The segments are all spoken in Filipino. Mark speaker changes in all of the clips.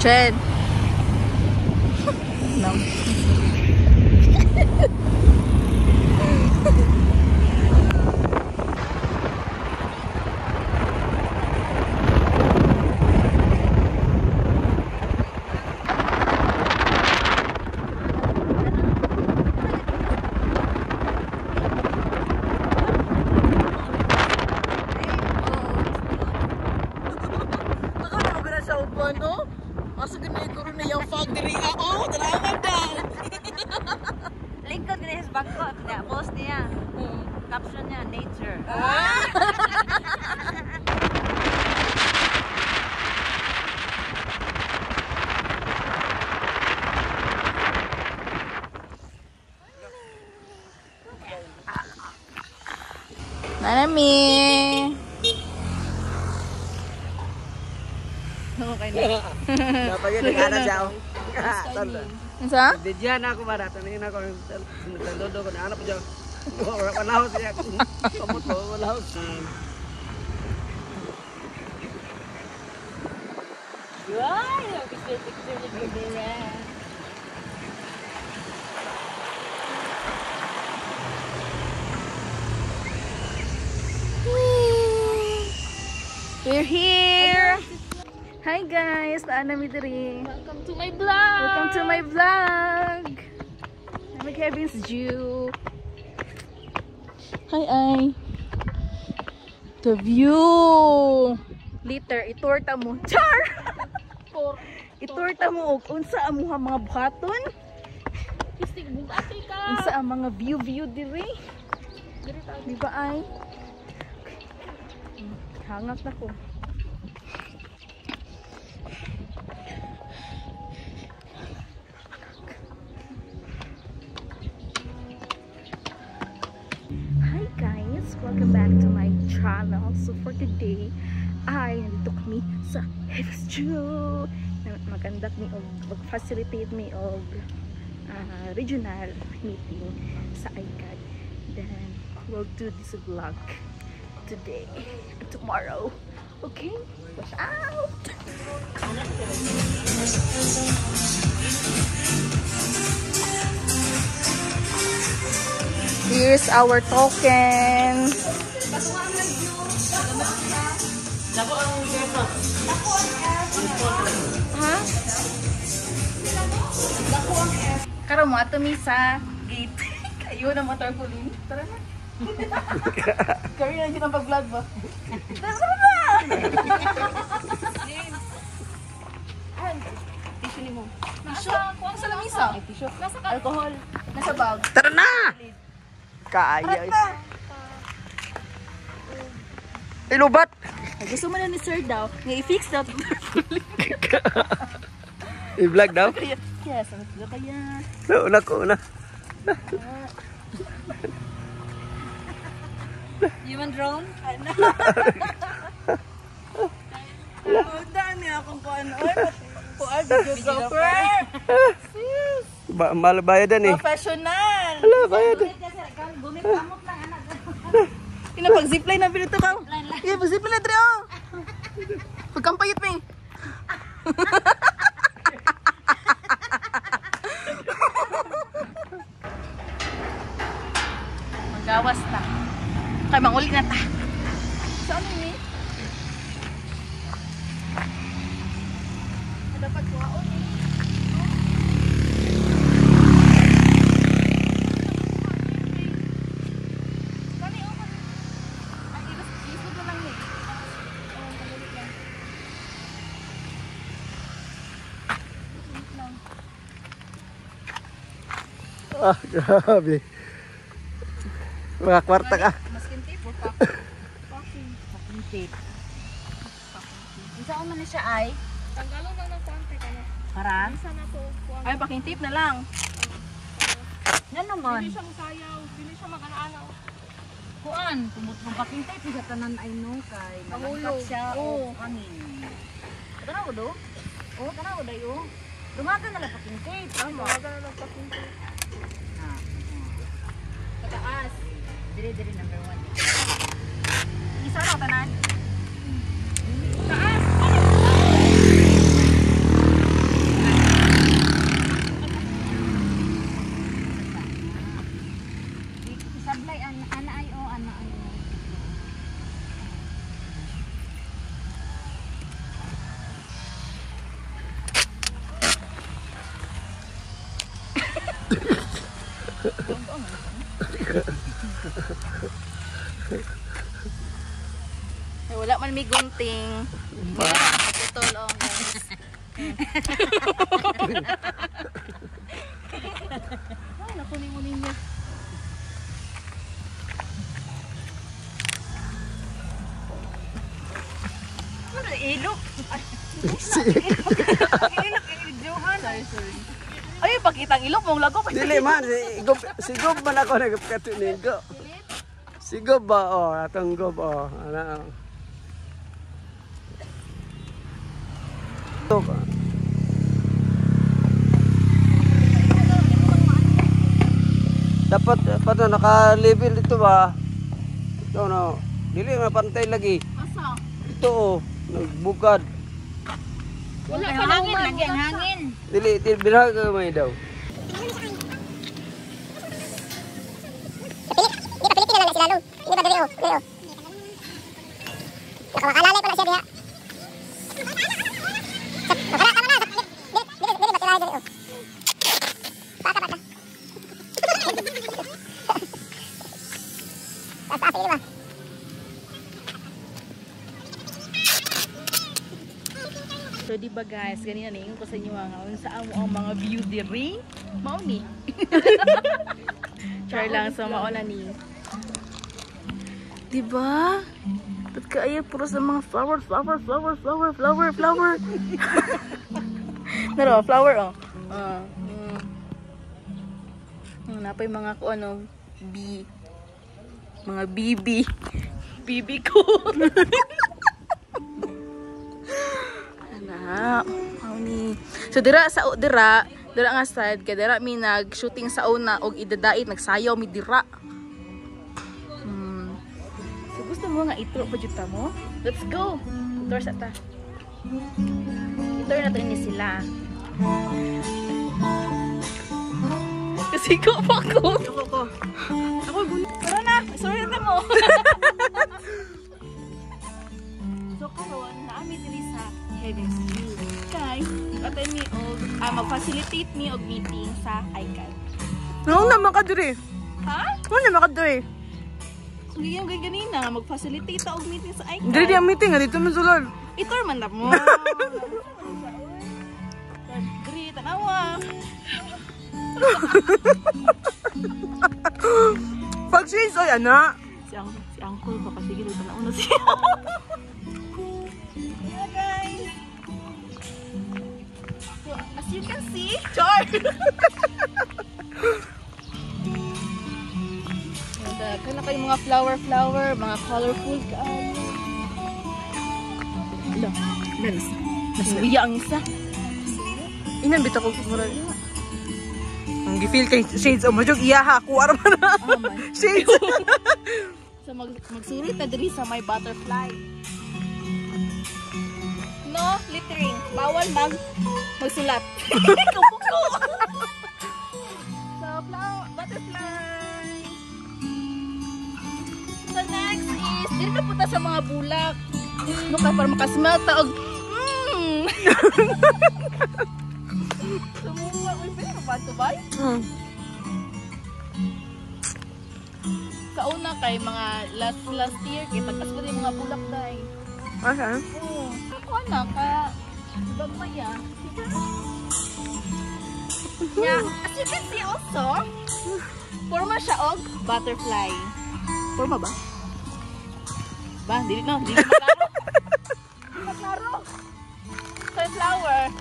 Speaker 1: Chen. No. No? Asa ganay ko rin na yung fog diri. Oo, talagang daw.
Speaker 2: Lingkod din his bangkot. Post niya. Caption niya, nature.
Speaker 1: Nanami. Okay na.
Speaker 3: Dapat yun, nag-ana siya.
Speaker 1: Isa?
Speaker 3: Diyan ako ba? Taningin ako. Tandodo ko. Naanap ko dyan. Wala ko siya. Kamot ko. Wala ko.
Speaker 2: Wow! Picture ni Gudera.
Speaker 1: We're here! Hi guys! Naanami diri.
Speaker 2: Welcome to my vlog!
Speaker 1: Welcome to my vlog! I'm Kevin's Jew. Hi, ay. The view! Liter, itorta mo. Char! Itorta mo og unsa ang mga buhaton? Unsa ang mga view diri? Di ba ay? Hangak na ko. Hi guys! Welcome back to my channel. So for today, nandito kami sa FSU. Magandak mi og mag-facilitate mi og regional meeting sa ICAD. Then we'll do this vlog today and tomorrow. Okay? Watch out! Here's our token. Ha? Karon mo ato mi sa gate. Kayo na motor pulin. Tara na. Kari na dyan ang pag-vlog ba? Tara na! Tissue ni mo. Tissue? Kuwang sa lamisa. Tissue? Nasa alcohol. Nasa bag.
Speaker 3: Tara na! Kaya. Ilubat!
Speaker 1: Gusto mo na ni sir daw. Nga i-fix daw.
Speaker 3: I-vlog daw?
Speaker 1: Yes, ano kaya?
Speaker 3: Una ko, una.
Speaker 2: Human drone?
Speaker 1: Ano? Daan niya akong kuan. Kuan, videographer.
Speaker 3: Malabayadan eh.
Speaker 1: Professional.
Speaker 3: Hala, bayadan.
Speaker 2: Gumit kamot lang anak.
Speaker 1: Pag-zipline na pinito ka. Yeah, pag-zipline na dre oh. Pagkampayit mo eh. Magawas na. Kaya manguli na ta. Saan yun eh? Dapat kuhaon eh.
Speaker 3: Ah, grabe. Mga kwarta ka.
Speaker 2: Masking tape or packing? Masking tape. Isa ko man na siya ay?
Speaker 4: Tanggalon lang ng konti ka na.
Speaker 2: Para?
Speaker 4: Isa na to.
Speaker 1: Ay, packing tape na lang.
Speaker 2: Yan naman.
Speaker 4: Dili siya masayaw. Dili siya mag-anaanaw.
Speaker 2: Kuan, tumutong packing tape sa tanan ay no kay malangkap siya o hangin. Tanaw do? Oh, tanaw dayo. Dumaga na lang packing tape. Tama.
Speaker 4: Tawagan na ng packing tape.
Speaker 2: Pataas. Dire-dire number 1. Isa lang tanan. Taas.
Speaker 1: ni Gunting.
Speaker 2: Putol oh guys.
Speaker 1: Ay, nakunin mo ninyo. Ano, ilok? Ilok, ilok, sorry. Ay, pakita ang ilok mong lago.
Speaker 3: Dili man, si Gob man ako nagkatunigo. Si Gob ba, oh, atong Gob, oh. Ano, oh. Gob, ah. Dapat na naka-level dito ba? Ito, no. Dili na pantay lagi.
Speaker 1: Asa?
Speaker 3: Ito, oh, nagbukad.
Speaker 2: Wala pa hangin lagi ang hangin.
Speaker 3: Dili, birag ka may daw.
Speaker 5: Kapilit na lang sila no. Hindi pa dali oh. Nakakalalay pa na siya diha. Wala ka na. Dili makilay dali oh. Baka. Basta sige ba?
Speaker 1: So di ba guys, ganina na ko sa inyo ang mga view diri. Mao ni. Char lang sa mao na ni. Di ba? Ba't kaya puro sa mga flower. Naro, flower oh. Napay mga ko ano, mga BB ko. So dira nga side kay dira mi nag-shooting sa una og idadait nagsayaw mi dira. So gusto mo nga itro pa jud ta mo? Let's go. Tour sa ta. Itour na to ini sila. Kasi ko pa ko. Ako tara na. Sorry na mo. So karon naami diri sa Heaven's View. Guys, attend me og mag-facilitate me og meeting sa ICAD.
Speaker 4: No, naman ka diri.
Speaker 1: Ha?
Speaker 4: No, naman ka diri.
Speaker 1: Hindi yung ganina, mag-facilitate ta og meeting sa ICAD.
Speaker 4: Diri ang meeting, dito mo sulod.
Speaker 1: Itour man na mo. Diri, tanawa.
Speaker 4: Pag change, oy, ana.
Speaker 1: Si Uncle baka sige dito na una siya. Yeah, guys. So, as you can see, char. Kana kayo mga flower, mga colorful kaayo. Ila, nasuya ang isa.
Speaker 4: Inan bitaw ko mura. Ang gifeel kay shades o majog iyaha ko ara man na. Shades.
Speaker 1: So magsulit na diri sa may butterfly. No littering. Bawal magsulat. Kukuko. So butterfly. So next is diri na punta sa mga bulak. No kay para makasmell ta og Sumuha, uy, pero ba ito ba? Sa una kay mga last year, kay pagkas pa din mga bulak day.
Speaker 4: Asa?
Speaker 1: Oo. Ako na ka, bagmaya. Yeah, as you can see also, forma siya og butterfly. Forma ba? Ba, dili maklaro. Dili maklaro. Sunflower.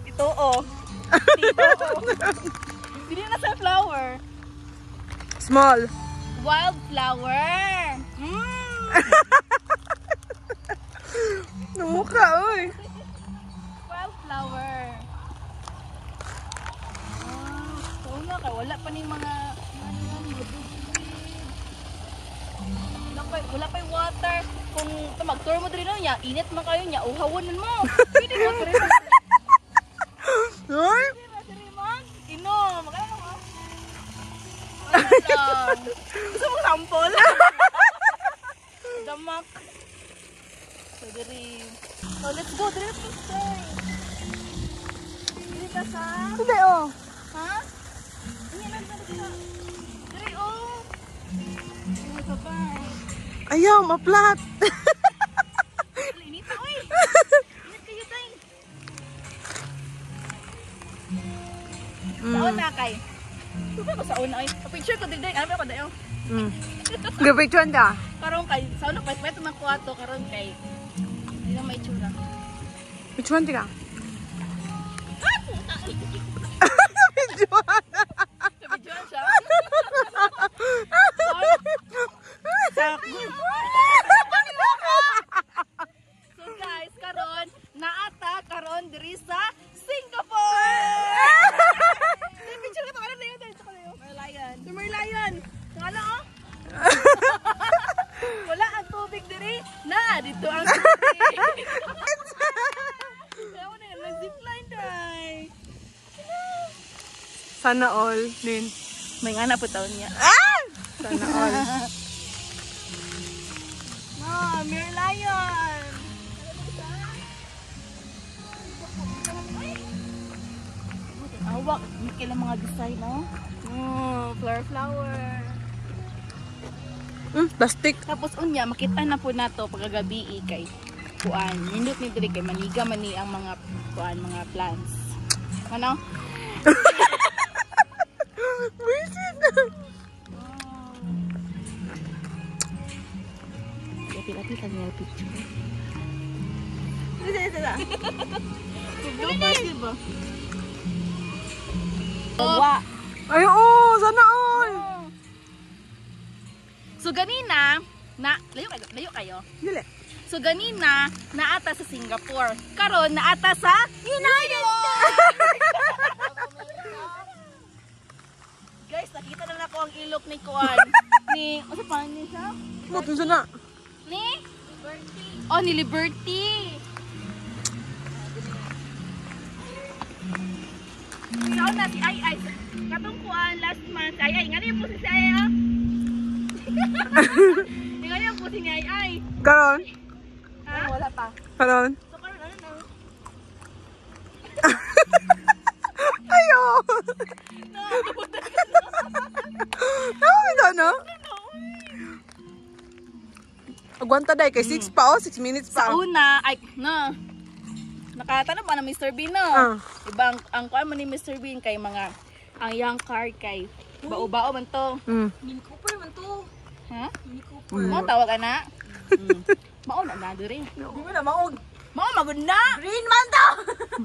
Speaker 1: Ito oh. Dito oh. Dili na sunflower.
Speaker 4: Small.
Speaker 1: Wildflower.
Speaker 4: Namukha, oy.
Speaker 1: Wildflower. So na kay wala pa ning mga wala pa yung water. Kung mag-tour mo dito niya, init man kayo niya, uhawanan mo. Pwede mo dito.
Speaker 4: Oy.
Speaker 1: Inom. Magkano mo? Gusto mong sample? Damak. So, diri. So, let's go. Diri, let's try. Diri ka sa?
Speaker 4: Hindi, oh.
Speaker 1: Ha? Ayan, nagdala. Diri, oh. Diri ka pa.
Speaker 4: Ayaw, maplat.
Speaker 1: kay. Suka ko sa una ay. Picture ko din ano ko dayo.
Speaker 4: Gapicturean ka?
Speaker 1: Karon kay sa una pwede man ko ato karon kay. Di na may tsura.
Speaker 4: Picturean ka?
Speaker 1: Nabidyoan siya. So guys, karon naata karon diri sa Singapore. Picture ka to ano dayon sa kayo. Merlion. Sa Merlion. Wala oh. Wala ang tubig diri. Na dito ang tubig. Kaya na nag-zipline dai.
Speaker 4: Sana all, Nin.
Speaker 1: May ngana po taon niya.
Speaker 4: Sana all.
Speaker 1: Merlion! Awak, may kailang mga design, no? Flower.
Speaker 4: Plastic.
Speaker 1: Tapos unya, makita na po nato pagkagabi kay kuan. Nindot ni diri kay maniga man ni ang mga kuan, mga plants. Ano? Lapit-lapit lang yung picture. Sila. Bloopers yun ba? Bawa.
Speaker 4: Ay, oo, sana all.
Speaker 1: So ganina, layo kayo.
Speaker 4: Dili.
Speaker 1: So ganina, naata sa Singapore. Karon naata sa United States. Guys, nakita na ako ang ilok ni Kuan. Ni, ano pa ni siya?
Speaker 4: Mutun sana.
Speaker 1: Ni? Liberty. Oh, ni Liberty. So na si Ay. Katong Kuan last month. Ay, nga niyo po si Ay. Nga niyo po si Ay.
Speaker 4: Karon?
Speaker 1: Ha? Wala pa.
Speaker 4: Karon?
Speaker 1: So karon ano na?
Speaker 4: Ayo. No. Agwanta day kay 6 pa 6 minutes pa.
Speaker 1: Sa una, ay, no. Nakatanong pa na Mr. Bean, no? Ibang, ang kuan man ni Mr. Bean kay mga, ang young car kay, bao-bao man to.
Speaker 2: Mini Cooper man to.
Speaker 1: Ha?
Speaker 2: Mini Cooper.
Speaker 1: Mo tawag ana? Mao na diri.
Speaker 2: Di mo na maog.
Speaker 1: Mao magud na.
Speaker 2: Green man to.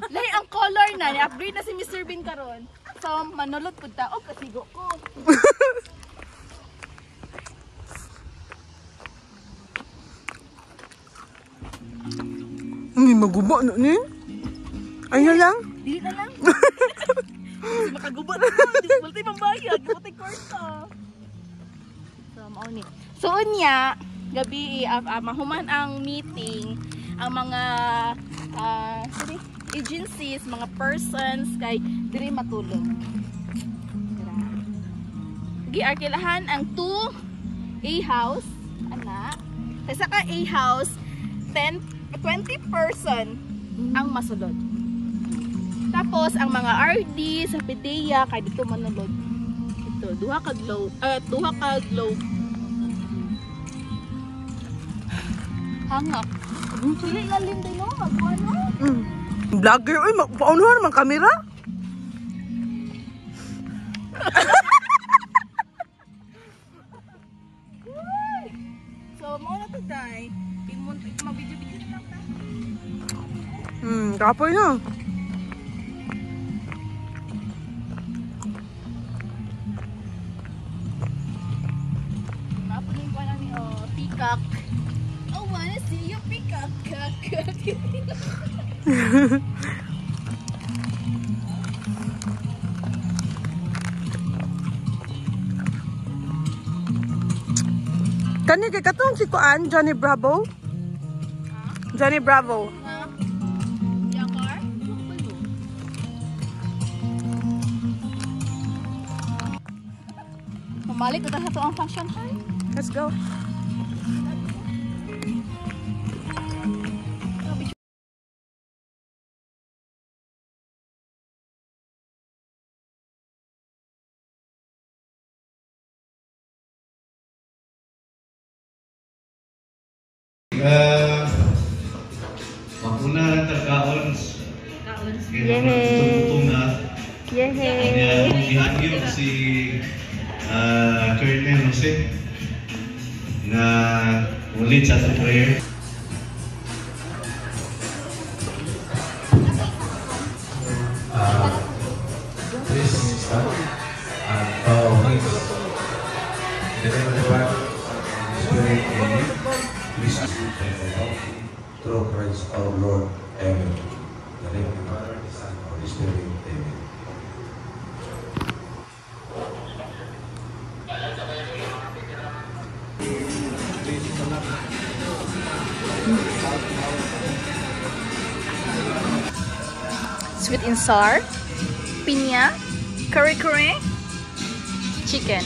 Speaker 1: Lahi ang color na, ni-upgrade na si Mr. Bean karon. So, manulot pud ta og kasigo ko.
Speaker 4: May maguba no ni. Ayan lang.
Speaker 1: Dili na lang. Kasi makagubot na ko. Di multi mambayad. Multi kwarta. So, mao ni. So, unya, gabi, mahuman ang meeting, ang mga agencies, mga persons, kay diri matulong. Giarkilahan ang 2A house, anak. Sa ka A house, 20 person ang masulod. Tapos ang mga RD sa PDEA kay dito manulod. Ito, duha ka globe. Hangak. Dili lalim din no, magkuano.
Speaker 4: Vlogger oy, paunuhan man kamera.
Speaker 1: So mo na to dai. Imon mag-video lang ta.
Speaker 4: Kapoy na.
Speaker 1: Napunin ko na ni peacock. Oh, wanna see you peacock.
Speaker 4: Kani kay katong si Kuan, Johnny Bravo. Johnny Bravo.
Speaker 1: Yakar? Mamalik na sa ang function hall.
Speaker 4: Let's go.
Speaker 6: Makuna ng tagkaon.
Speaker 1: Yay!
Speaker 6: Tutong na.
Speaker 1: Yay!
Speaker 6: Gihagyo si Colonel Jose na ulit sa prayer.
Speaker 7: Please stand and bow knees. In the name of the Father, and the Spirit, Amen. Please through Christ our Lord. Amen. In the name of the Father, the Son, and the Holy Spirit. Amen.
Speaker 1: Sweet and sour, piña, curry, chicken.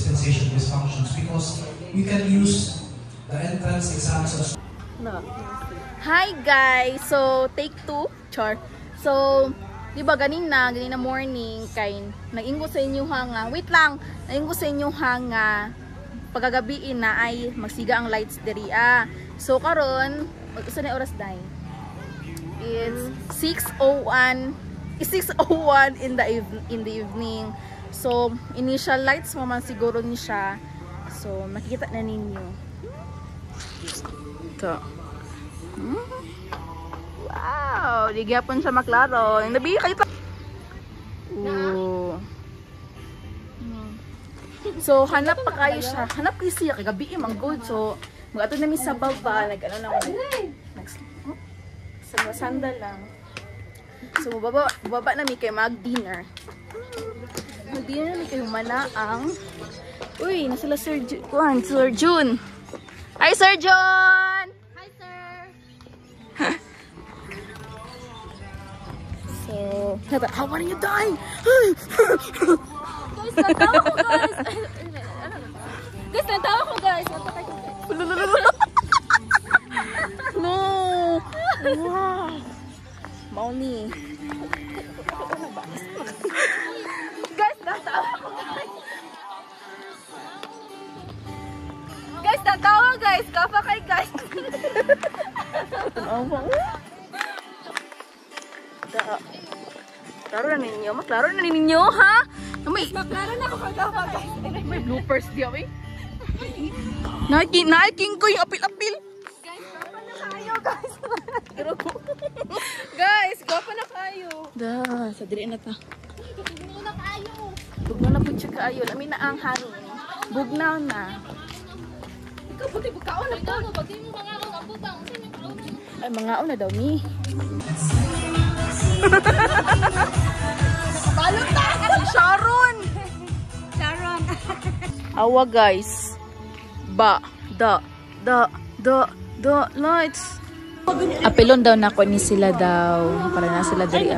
Speaker 8: Sensation dysfunctions because we can use the entrance exams as
Speaker 1: Hi guys! So, take 2. Char. So, di ba ganina morning, kay nag-ingo sa inyo hanga. Wait lang! Nag-ingo sa inyo hanga. Pagagabiin na ay magsiga ang lights diri. So, karon mag-isa na oras dahil. It's 6:01 in the evening. So, initial lights mo man siguro ni siya. So, makikita na ninyo. Ito. Wow! Di gyapon siya maklaro. Yung nabi kayo pa. Ooh. So, hanap pa kayo siya. Hanap kayo siya. Kagabi ang good. So, mag-ato namin sa baba. Nag-ano na ako. Sa sandal lang. So, baba namin kayo mag-dinner. Mag-dinner namin kayo manaang. Uy, nasila Sir June. Hi, Sir John!
Speaker 5: Hi, sir.
Speaker 1: So, how are you dying?
Speaker 5: Guys, natawa ko, guys. Guys, natawa ko, guys.
Speaker 1: No! Wow! Mauni. Guys, natawa ko, guys. Guys, natawa, guys. Kapa kay guys. Klaro na ninyo. Maklaro na ninyo, ha? Maklaro na ako kagapa, guys. May bloopers di ako, eh. Naiking ko yung apil-apil. Guys, gapa na kayo, guys. Guys, gapa na kayo. Sa diri na ta. Bugnaw na po siya kaayo. Lami na ang hangin. Bugnaw na. Ikaw, buti bugkaon na po. Pati mo mga ang putang. Ay, mga na daw ni. Balot na! Sharon! Awa, guys. Lights. Apelon daw na ko ni sila daw. Para na sila dari.